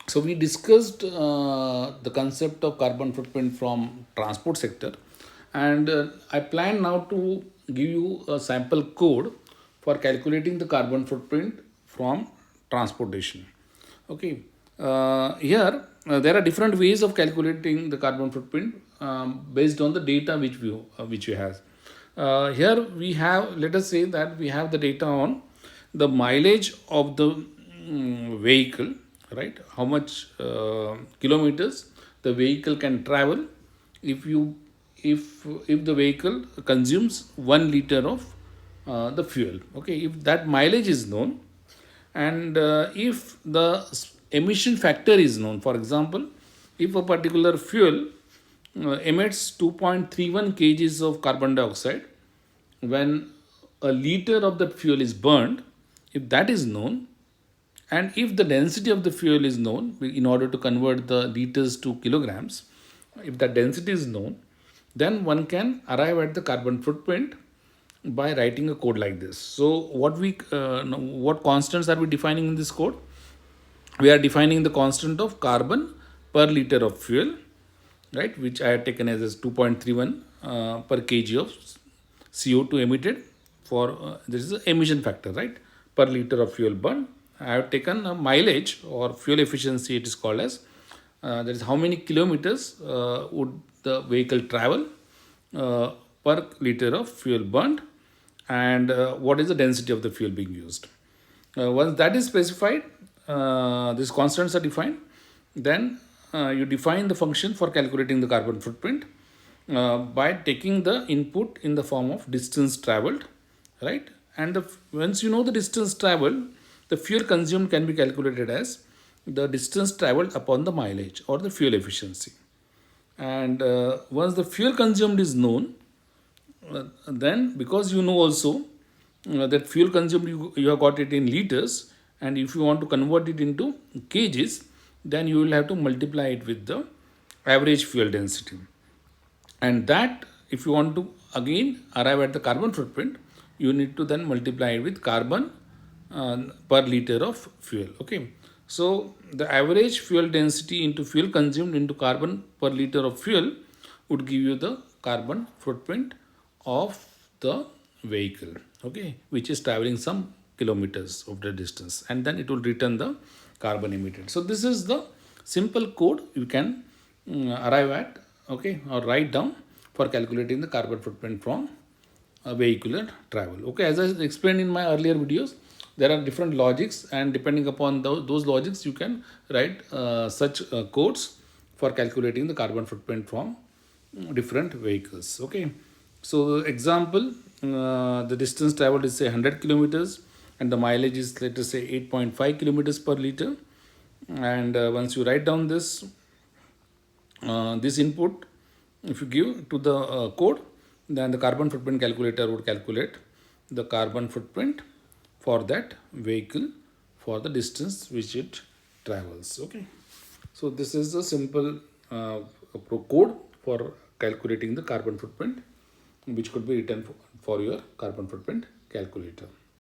So we discussed the concept of carbon footprint from transport sector, and I plan now to give you a sample code for calculating the carbon footprint from transportation. Okay, there are different ways of calculating the carbon footprint based on the data which you have. Here we have, let us say that we have the data on the mileage of the vehicle, right? How much kilometers the vehicle can travel if you if the vehicle consumes 1 liter of the fuel. Okay, if that mileage is known, and if the emission factor is known, for example, if a particular fuel emits 2.31 kgs of carbon dioxide when a liter of the fuel is burned, if that is known, and if the density of the fuel is known, in order to convert the liters to kilograms, if that density is known, then one can arrive at the carbon footprint by writing a code like this. So what constants are we defining in this code? We are defining the constant of carbon per liter of fuel, right, which I have taken as 2.31 per kg of CO2 emitted for this is the emission factor, right, per liter of fuel burned. I have taken a mileage or fuel efficiency, it is called as that is how many kilometers would the vehicle travel per liter of fuel burned, and what is the density of the fuel being used. Once that is specified, these constants are defined, then you define the function for calculating the carbon footprint by taking the input in the form of distance traveled, right? And once you know the distance traveled, the fuel consumed can be calculated as the distance traveled upon the mileage or the fuel efficiency. And once the fuel consumed is known, then because you know also that fuel consumed you have got it in liters, and if you want to convert it into kgs, then you will have to multiply it with the average fuel density, and that if you want to again arrive at the carbon footprint, you need to then multiply it with carbon per liter of fuel. Okay, so the average fuel density into fuel consumed into carbon per liter of fuel would give you the carbon footprint of the vehicle, okay, which is traveling some kilometers of the distance, and then it will return the carbon emitted. So this is the simple code you can arrive at, okay, or write down for calculating the carbon footprint from a vehicular travel. Okay, as I explained in my earlier videos, there are different logics, and depending upon those logics you can write such codes for calculating the carbon footprint from different vehicles. Okay, so example, the distance traveled is say 100 kilometers, and the mileage is, let us say, 8.5 kilometers per liter. And once you write down this input, if you give to the code, then the carbon footprint calculator would calculate the carbon footprint for that vehicle for the distance which it travels. Okay, so this is a simple code for calculating the carbon footprint, which could be written for your carbon footprint calculator.